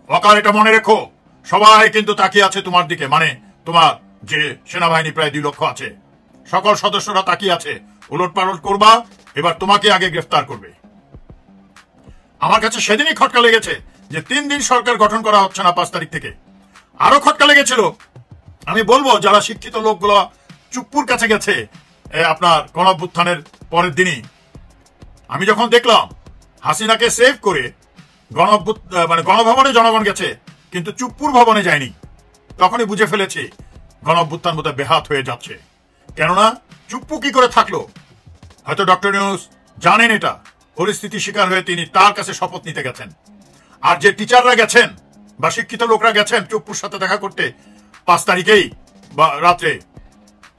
ওয়াকার, এটা মনে রেখো, সবাই কিন্তু তাকিয়ে আছে তোমার দিকে, মানে তোমার যে সেনাবাহিনী প্রায় 2 লক্ষ আছে, সকল সদস্যরা তাকিয়ে আছে। উলট পালট করবা, এবার তোমাকে আগে গ্রেফতার করবে। আমার কাছে সেদিনই খটকা লেগেছে যে 3 দিন সরকার গঠন করা হচ্ছে না 5 তারিখ থেকে। আরো খটকা লেগেছিল, আমি বলবো যারা শিক্ষিত লোকগুলো চুপ্পুর কাছে গেছে আপনার গণঅভ্যুত্থানের পরের দিনই, আমি যখন দেখলাম হাসিনাকে সেভ করে গণভবনে জনগণ গেছে কিন্তু চুপ্পুর ভবনে যায়নি, তখনই বুঝে ফেলেছি গণঅভ্যুত্থান বোধহয় বেহাত হয়ে যাচ্ছে। কেননা চুপ্পু কি করে থাকলো? হয়তো ডক্টর ইউনূস জানেন এটা, পরিস্থিতি শিকার হয়ে তিনি তার কাছে শপথ নিতে গেছেন। আর যে টিচাররা গেছেন বা শিক্ষিত লোকরা গেছেন চুপ্পুর সাথে দেখা করতে 5 তারিখেই বা রাত্রে,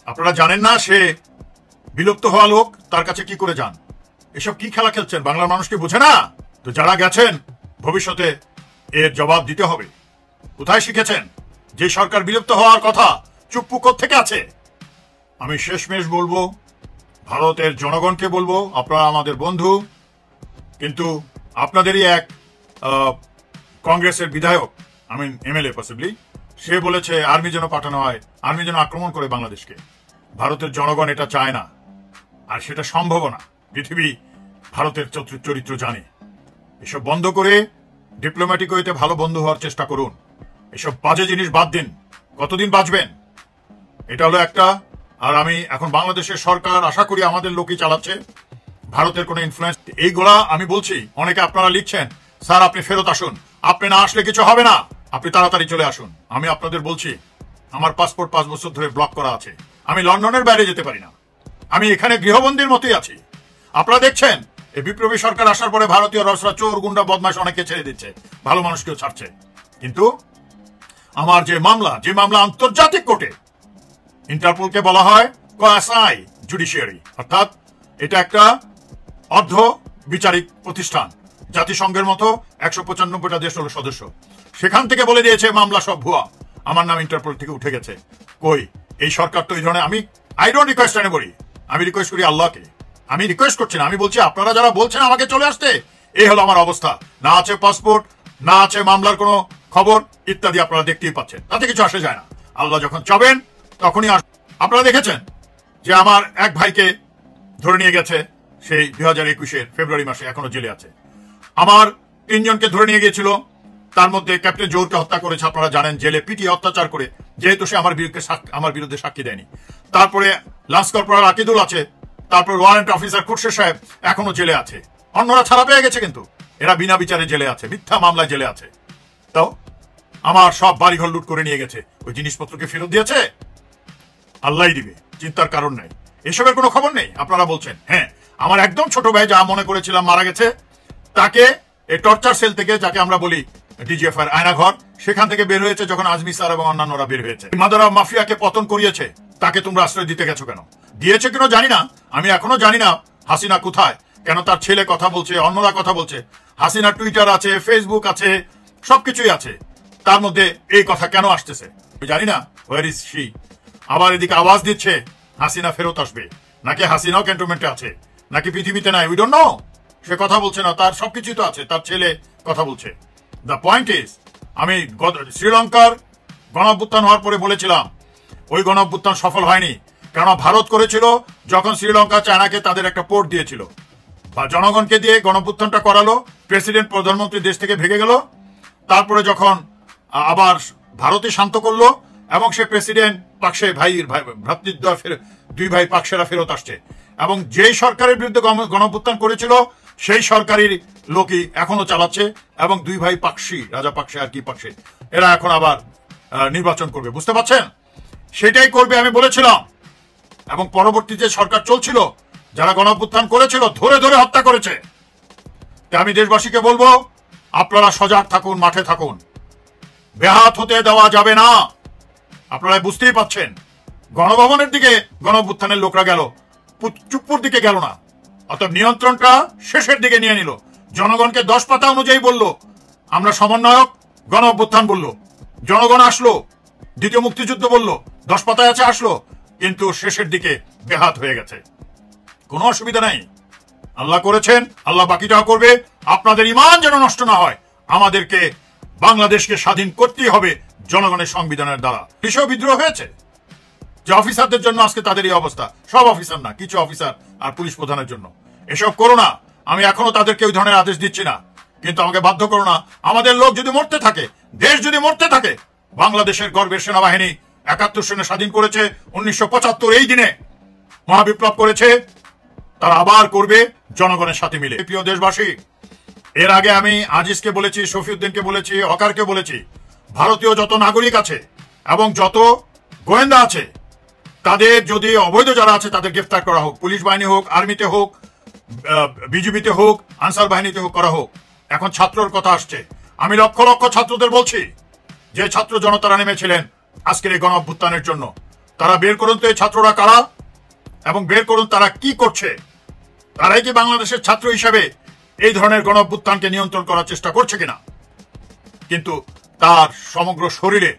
আপনারা জানেন না সে বিলুপ্ত হওয়া লোক, তার কাছে কি করে যান? এসব কি খেলা খেলছেন? বাংলার মানুষকে বোঝে না তো? যারা গেছেন ভবিষ্যতে এর জবাব দিতে হবে। কোথায় শিখেছেন? যে সরকার বিলুপ্ত হওয়ার কথা, চুপ্পু কোত্থেকে আছে? আমি শেষমেশ বলবো, ভারতের জনগণকে বলবো, আপনারা আমাদের বন্ধু, কিন্তু আপনাদেরই এক কংগ্রেসের বিধায়ক, আমি এমএলএ পসিবলি, সে বলেছে আর্মি যেন পাঠানো হয়, আর্মি যেন আক্রমণ করে বাংলাদেশকে। ভারতের জনগণ এটা চায় না, আর সেটা সম্ভব না। পৃথিবী ভারতের চরিত্র জানে। এসব বন্ধ করে ডিপ্লোম্যাটিক ওয়েতে ভালো বন্ধু হওয়ার চেষ্টা করুন। এসব বাজে জিনিস বাদ দিন। কতদিন বাঁচবেন? এটা হলো একটা। আর আমি এখন বাংলাদেশের সরকার আশা করি আমাদের লোকই চালাচ্ছে, ভারতের কোনো ইনফ্লুয়েন্স। এইগুলা আমি বলছি, অনেকে আপনারা লিখছেন স্যার আপনি ফেরত আসুন, আপনি না আসলে কিছু হবে না, আপনি তাড়াতাড়ি চলে আসুন। আমি আপনাদের বলছি, আমার পাসপোর্ট 5 বছর ধরে ব্লক করা আছে, আমি লন্ডনের বাইরে যেতে পারি না, আমি এখানে গৃহবন্দীর মতোই আছি। আপনারা দেখছেন এই বিপ্লবী সরকার আসার পরে ভারতীয় রসরা, চোর, গুন্ডা, বদমাশ অনেকে ছেড়ে দিচ্ছে, ভালো মানুষকেও ছাড়ছে। কিন্তু আমার যে মামলা আন্তর্জাতিক কোর্টে, ইন্টারপোলকে বলা হয় কোয়াসাই জুডিশিয়ারি, অর্থাৎ এটা একটা অর্ধ বিচারিক প্রতিষ্ঠান। জাতিসংঘের মতো 195টা দেশ হলো সদস্য, সেখান থেকে বলে দিয়েছে মামলা সব ভুয়া, আমার নাম ইন্টারপোল থেকে উঠে গেছে। কই এই সরকার তো এই ধরনের, আই ডোন্ট রিকোয়েস্ট এনিবডি, আমি রিকোয়েস্ট করি আল্লাহকে। আমি রিকোয়েস্ট করছি না, আমি বলছি আপনারা যারা বলছেন আমাকে চলে আসতে, এই হলো আমার অবস্থা। না আছে পাসপোর্ট, না আছে মামলার কোনো খবর ইত্যাদি, আপনারা দেখতেই পাচ্ছেন, তাতে কিছু আসে যায় না। আল্লাহ যখন চাবেন তখনই আপনারা দেখেছেন যে আমার এক ভাইকে ধরে নিয়ে গেছে সেই 2021-এর ফেব্রুয়ারি মাসে, এখনো জেলে আছে। আমার 3 জনকে ধরে নিয়ে গিয়েছিল, তার মধ্যে ক্যাপ্টেন জোহরকে হত্যা করেছে, আপনারা জানেন, জেলে পিটিয়ে অত্যাচার করে, যেহেতু সে আমার বিরুদ্ধে সাক্ষী দেয়নি। তারপরে লান্স কর্পোরাল আকিদুল আছে, তারপর ওয়ারেন্ট অফিসার খুরশেদ সাহেব এখনো জেলে আছে। অন্যরা ছাড়া পেয়ে গেছে, কিন্তু এরা বিনা বিচারে জেলে আছে, মিথ্যা মামলায় জেলে আছে। তো আমার সব বাড়িঘর লুট করে নিয়ে গেছে, ওই জিনিসপত্রকে ফেরত দিয়েছে, আল্লাহই দিবে, চিন্তার কারণ নাই। এসবের কোনো খবর নেই। আপনারা বলছেন হ্যাঁ আমার একদম ছোট ভাই যা মনে করেছিলাম মারা গেছে, তাকে এই টর্চার সেল থেকে, যাকে আমরা বলি ডিজিএফআই আয়নাঘর, সেখান থেকে বের হয়েছে যখন আজমি স্যার এবং অন্যান্যরা বের হয়েছে। মাদারা মাফিয়াকে পতন করিয়েছে, তাকে তোমরা আশ্রয় দিতে গেছো কেন? দিয়েছে কিনা জানি না, আমি এখনো জানি না হাসিনা কোথায়, কেন তার ছেলে কথা বলছে, অন্যরা কথা বলছে, হাসিনার টুইটার আছে, ফেসবুক আছে, সবকিছুই আছে, তার মধ্যে এই কথা কেন আসতেছে আমি জানি না। Where is she? আবার এদিকে আওয়াজ দিচ্ছে হাসিনা ফেরত আসবে, নাকি হাসিনাও ক্যান্টনমেন্টে আছে, নাকি পৃথিবীতে নাই, উই ডোন্ট নো। সে কথা বলছে না, তার সবকিছুই তো আছে, তার ছেলে কথা বলছে। দ্য পয়েন্ট ইজ, আমি শ্রীলঙ্কার গণঅভ্যুত্থান হওয়ার পরে বলেছিলাম ওই গণঅভ্যুত্থান সফল হয়নি, কেন ভারত করেছিল যখন শ্রীলঙ্কা চায়নাকে তাদের একটা পোর্ট দিয়েছিল, বা জনগণকে দিয়ে গণঅভ্যুত্থানটা করালো, প্রেসিডেন্ট প্রধানমন্ত্রী দেশ থেকে ভেগে গেল। তারপরে যখন আবার ভারতে শান্ত করলো এবং সে প্রেসিডেন্ট পাকসে ভ্রাতৃদ্বয় 2 ভাই পাকসেরা ফেরত আসছে, এবং যেই সরকারের বিরুদ্ধে গণঅভ্যুত্থান করেছিল সেই সরকারের লোকই এখনো চালাচ্ছে, এবং 2 ভাই পাকসি, রাজা পাকসে আর কি পাকসে, এরা এখন আবার নির্বাচন করবে, বুঝতে পারছেন? সেটাই করবে আমি বলেছিলাম। এবং পরবর্তী যে সরকার চলছিল, যারা গণঅভ্যুত্থান করেছিল ধরে ধরে হত্যা করেছে। তাই আমি দেশবাসীকে বলবো আপনারা সজাগ থাকুন, মাঠে থাকুন, বেহাত হতে দেওয়া যাবে না। আপনারা বুঝতেই পাচ্ছেন গণভবনের দিকে গণঅভ্যুত্থানের লোকরা গেল, চুপ্পুর দিকে গেল না। অর্থাৎ নিয়ন্ত্রণটা শেষের দিকে নিয়ে নিল, জনগণকে 10 পাতা অনুযায়ী বলল আমরা সমন্বয়ক, গণঅভ্যুত্থান বলল, জনগণ আসলো, দ্বিতীয় মুক্তিযুদ্ধ বলল, 10 পাতায় আছে, আসলো, কিন্তু শেষের দিকে বেহাত হয়ে গেছে। কোনো অসুবিধা নাই, আল্লাহ করেছেন, আল্লাহ বাকিটাও করবে। আপনাদের ঈমান যেন নষ্ট না হয়, আমাদেরকে বাংলাদেশকে স্বাধীন করতেই হবে জনগণের সংবিধানের দ্বারা। কৃষক বিদ্রোহ হয়েছে, যে অফিসারদের জন্য আজকে তাদের এই অবস্থা, সব অফিসার না, কিছু অফিসার আর পুলিশ প্রধানের জন্য। এসব করো না, আমি এখনো তাদেরকে ওই ধরনের আদেশ দিচ্ছি না, কিন্তু আমাকে বাধ্য করো না। আমাদের লোক যদি মরতে থাকে, দেশ যদি মরতে থাকে, বাংলাদেশের গর্বের সেনাবাহিনী ৭১ সনে স্বাধীন করেছে, ১৯৭৫ এই দিনে মহাবিপ্লব করেছে, তারা আবার করবে জনগণের সাথে মিলে। প্রিয় দেশবাসী, এর আগে আমি আজিজকে বলেছি, শফিউদ্দিনকে বলেছি, হকারকে বলেছি, ভারতীয় যত নাগরিক আছে এবং যত গোয়েন্দা আছে, তাদের যদি অবৈধ যারা আছে তাদের গ্রেফতার করা হোক, পুলিশ বাহিনী হোক, আর্মিতে হোক, বিজিবিতে হোক, আনসার বাহিনীতে হোক, করা হোক। এখন ছাত্রর কথা আসছে, আমি লক্ষ লক্ষ ছাত্রদের বলছি, যে ছাত্র জনতারা নেমেছিলেন আজকের এই গণ অভ্যুত্থানের জন্য, তারা বের করুন তো এই ছাত্ররা কারা, এবং বের করুন তারা কি করছে। তারাই কি বাংলাদেশের ছাত্র হিসেবে এই ধরনের গণ অভ্যুত্থানকে নিয়ন্ত্রণ করার চেষ্টা করছে কিনা? কিন্তু তার সমগ্র শরীরে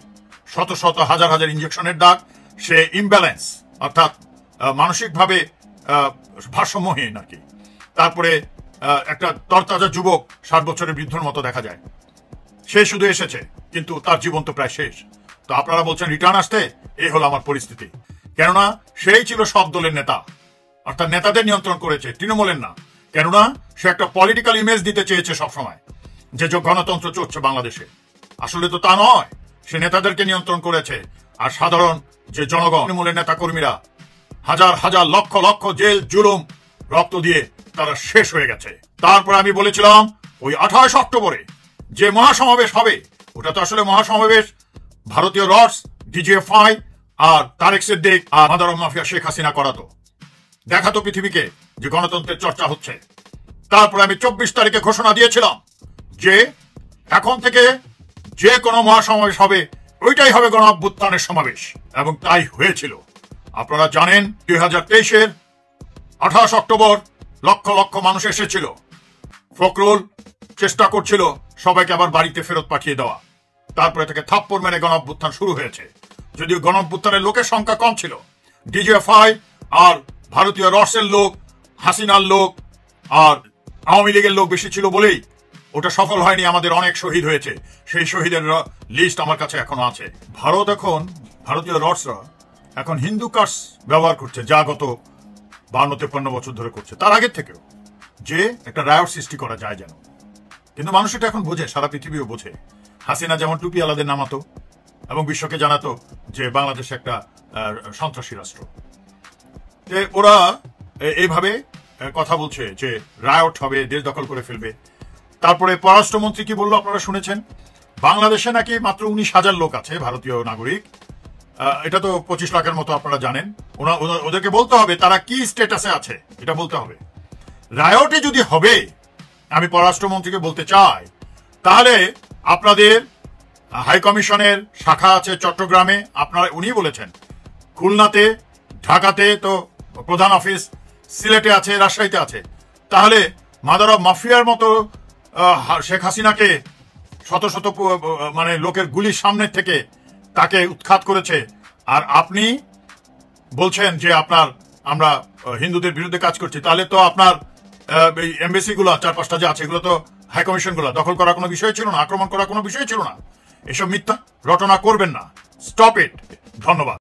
শত শত হাজার হাজার ইঞ্জেকশনের দাগ, সে ইমব্যালেন্স, অর্থাৎ মানসিকভাবে ভারসাম্যহীন আর কি। তারপরে একটা তরতাজা যুবক ৬০ বছরের বৃদ্ধর মতো দেখা যায়, সে শুধু এসেছে কিন্তু তার জীবন তো প্রায় শেষ। তো আপনারা বলছেন রিটার্ন আসতে, এই হলো আমার পরিস্থিতি। কেননা সেই ছিল সব দলের নেতা, অর্থাৎ নেতাদের নিয়ন্ত্রণ করেছে, তৃণমূলের না। কেননা সে একটা পলিটিক্যাল ইমেজ দিতে চেয়েছে সবসময়, যে গণতন্ত্র চলছে বাংলাদেশে। আসলে তো তা নয়, সে নেতাদেরকে নিয়ন্ত্রণ করেছে। আর সাধারণ যে জনগণ, তৃণমূলের নেতা কর্মীরা হাজার হাজার লক্ষ লক্ষ জেল জুলুম রক্ত দিয়ে তারা শেষ হয়ে গেছে। তারপর আমি বলেছিলাম ওই ২৮ অক্টোবরে যে মহাসমাবেশ হবে, ওটা তো আসলে মহাসমাবেশ ভারতীয় রডস, ডিজিএফআই আর তারেক সিদ্দিক আর মাদার মাফিয়া শেখ হাসিনা করাতো, দেখাতো পৃথিবীকে যে গণতন্ত্রের চর্চা হচ্ছে। তারপরে আমি ২৪ তারিখে ঘোষণা দিয়েছিলাম যে এখন থেকে যে কোনো মহাসমাবেশ হবে, ওইটাই হবে গণ অভ্যুত্থানের সমাবেশ, এবং তাই হয়েছিল। আপনারা জানেন ২০২৩-এর ২৮ অক্টোবর লক্ষ লক্ষ মানুষ এসেছিল। ফখরুল চেষ্টা করছিল সবাইকে আবার বাড়িতে ফেরত পাঠিয়ে দেওয়া। তারপরে থেকে থাপ্পড় মেরে গণ অভ্যুত্থান শুরু হয়েছে। যদিও গণ অভ্যুত্থানের লোকের সংখ্যা কম ছিল, ডিজিএফআই আর ভারতীয় রডসের লোক, হাসিনার লোক আর আওয়ামী লীগের লোক বেশি ছিল বলেই ওটা সফল হয়নি। আমাদের অনেক শহীদ হয়েছে, সেই শহীদের লিস্ট আমার কাছে এখনো আছে। ভারতীয় রডসরা এখন হিন্দু কার্স ব্যবহার করছে, যা গত ৫২-৫৩ বছর ধরে করছে, তার আগের থেকেও, যে একটা রায়ট সৃষ্টি করা যায় যেন। কিন্তু মানুষ এটা এখন বোঝে, সারা পৃথিবীও বোঝে। হাসিনা যেমন টুপি আলাদের নামাতো এবং বিশ্বকে জানাতো যে বাংলাদেশ একটা সন্ত্রাসী রাষ্ট্র, ওরা এইভাবে কথা বলছে যে রায়ট হবে, দেশ দখল করে ফেলবে। তারপরে পররাষ্ট্রমন্ত্রী কি বললো আপনারা শুনেছেন, বাংলাদেশে নাকি মাত্র ১৯,০০০ লোক আছে ভারতীয় নাগরিক, এটা তো ২৫ লাখের মতো আপনারা জানেন। ওদেরকে বলতে হবে তারা কি স্ট্যাটাসে আছে, এটা বলতে হবে। রায়টে যদি হবে, আমি পররাষ্ট্রমন্ত্রীকে বলতে চাই, তাহলে আপনাদের হাই কমিশনের শাখা আছে চট্টগ্রামে, আপনারা উনি বলেছেন, খুলনাতে, ঢাকাতে তো প্রধান অফিস, সিলেটে আছে, রাজশাহীতে আছে। তাহলে মাদার অফ মাফিয়ার মতো শেখ হাসিনাকে শত শত মানে লোকের গুলির সামনের থেকে তাকে উৎখাত করেছে, আর আপনি বলছেন যে আমরা হিন্দুদের বিরুদ্ধে কাজ করছি। তাহলে তো আপনার এমবেসি গুলো ৪-৫টা যে আছে, এগুলো তো হাই কমিশন গুলো দখল করার কোনো বিষয় ছিল না, আক্রমণ করার কোনো বিষয় ছিল না। এসব মিথ্যা রটনা করবেন না, স্টপ ইট। ধন্যবাদ।